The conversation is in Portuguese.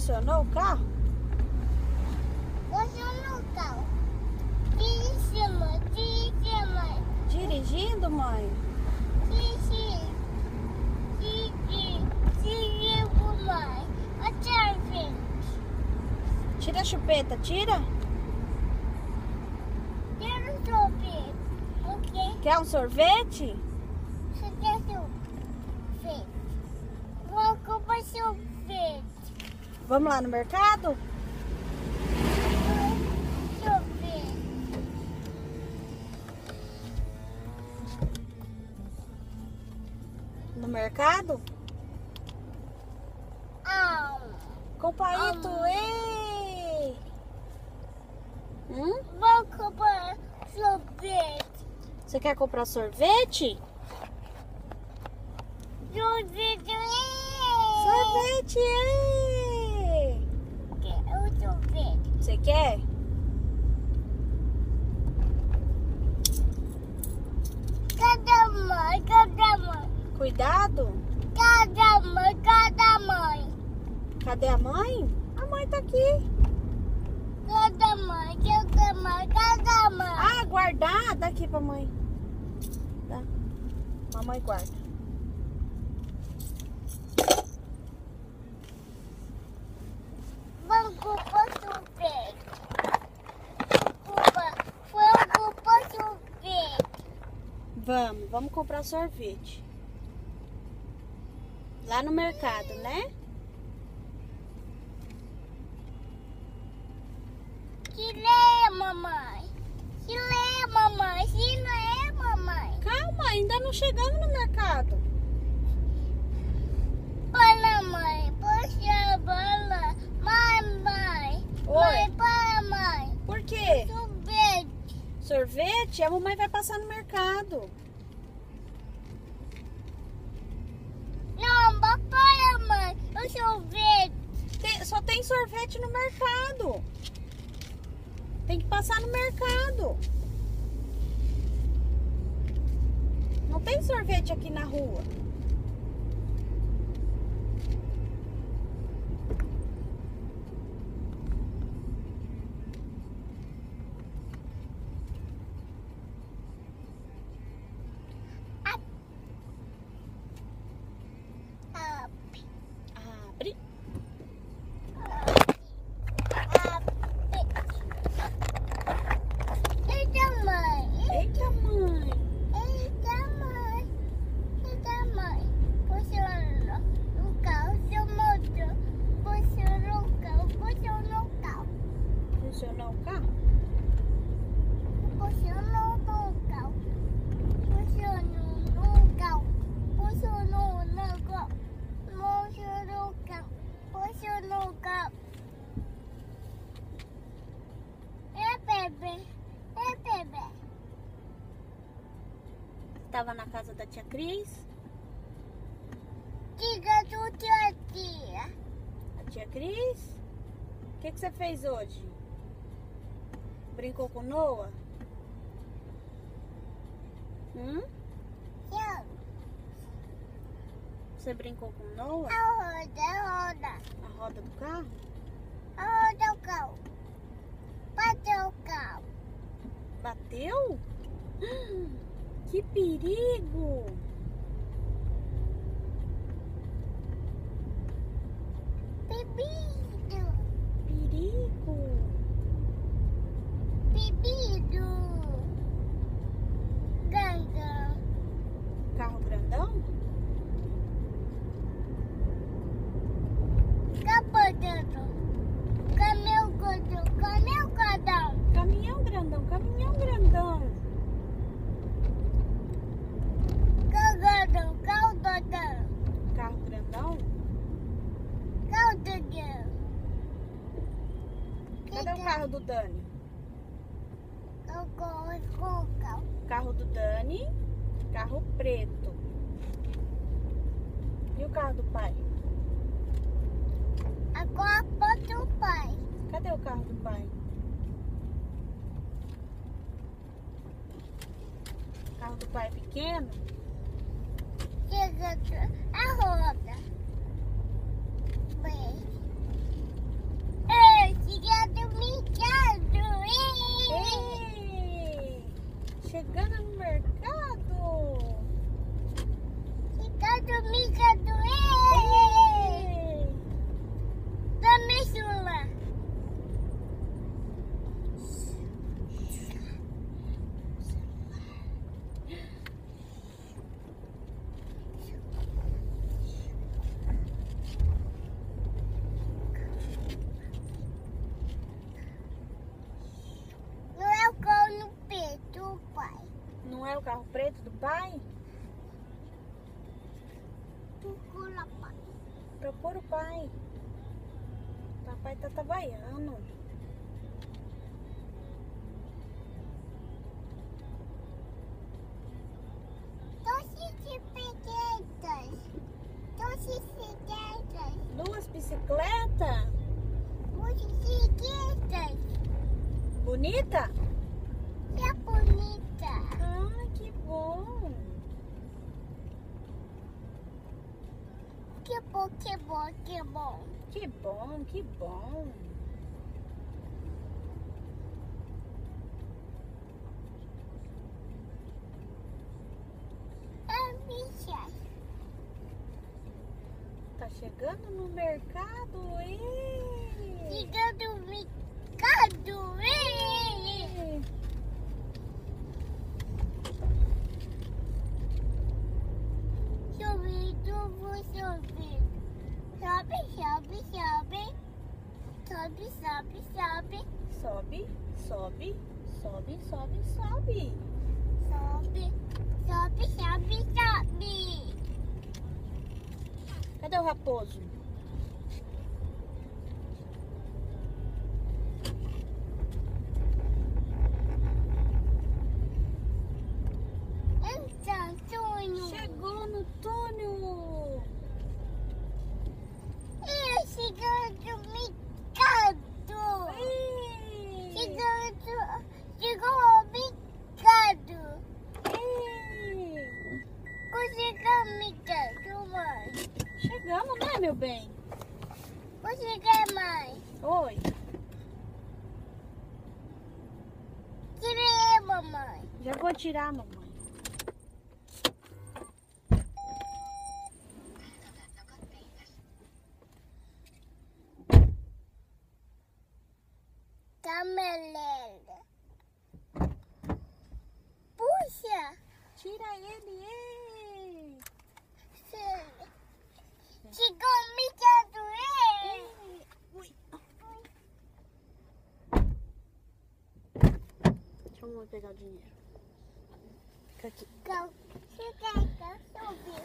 Funcionou o carro? Funcionou o carro. Dirigi, Dirigindo, mãe? mãe. Outra vez. Tira a chupeta, tira. Quero sorvete. O quê? Quer um sorvete? Você quer sorvete? Vou comprar sorvete. Vamos lá no mercado? Sorvete. No mercado? Com o Paito, ei! Vou comprar sorvete. Você quer comprar sorvete? Sorvete. Sorvete, ei! Quero sorvete. Você quer? Cada mãe. Cuidado! Cada mãe. Cadê a mãe? A mãe tá aqui. Cada mãe. Ah, guardar? Dá aqui pra mãe. Dá. Mamãe guarda. Vamos comprar sorvete. Vamos comprar sorvete. Vamos comprar sorvete. Lá no mercado, né? Chile, mamãe. Chile, mamãe. Calma, ainda não chegamos no mercado. Para, mãe. Puxa, bala. Mãe. Oi. Mãe, para, mãe. Por quê? Sorvete. Sorvete? A mamãe vai passar no mercado. Não, para, mãe. O sorvete. Só tem sorvete no mercado. Tem que passar no mercado. Não tem sorvete aqui na rua. Abre. Eita, mãe. Eita, mãe. Puxa no carro, seu motor. Puxa no carro. Funcionou o carro? Puxa no carro. Puxa no carro. É bebê. Tava na casa da tia Cris. Diga do tia. A tia Cris? O que você fez hoje? Brincou com o Noah? Você brincou com o Noah? A roda. A roda do carro? A roda do carro. Bateu o carro. Bateu? Que perigo! Bebido. Ganga. Carro grandão? Capotando. Caminhão grandão. Caminhão grandão. Caldodão. Carro grandão? Cadê o carro do Dani? Carro do Dani, carro preto. E o carro do pai? Agora bota o pai. Cadê o carro do pai? O carro do pai é pequeno? Chega a roda. Bem. pai? Procura pai. Procura o pai. Papai tá trabalhando. Doce de pequetas. Doce de pequetas. 2 bicicletas? Doce de pequetas. Bonita? É bonita. Ah, que bom. Que bom, que bom, que bom. Que bom, que bom. Bichas. Tá chegando no mercado, ei! Chegando no mercado. Ei! Chovendo, vou chover. Sobe, sobe, sobe. Sobe, sobe, sobe. Sobe, sobe, sobe, sobe, sobe. Sobe, sobe, sobe, sobe. Cadê o raposo? Então, Tonho. Chegou no túnel. Eu chegando no mercado. Ei! Chegou ao mercado. Ei! Chegou ao mercado, mãe. Chegamos, né, meu bem? Você quer mais? Oi. Tirei, mamãe. Já vou tirar, mamãe. Camelera. Puxa. Tira ele, ei! Chegou ao mercado, ei. Ei! Ui. Deixa eu pegar o dinheiro. Fica aqui. Você quer que eu subi?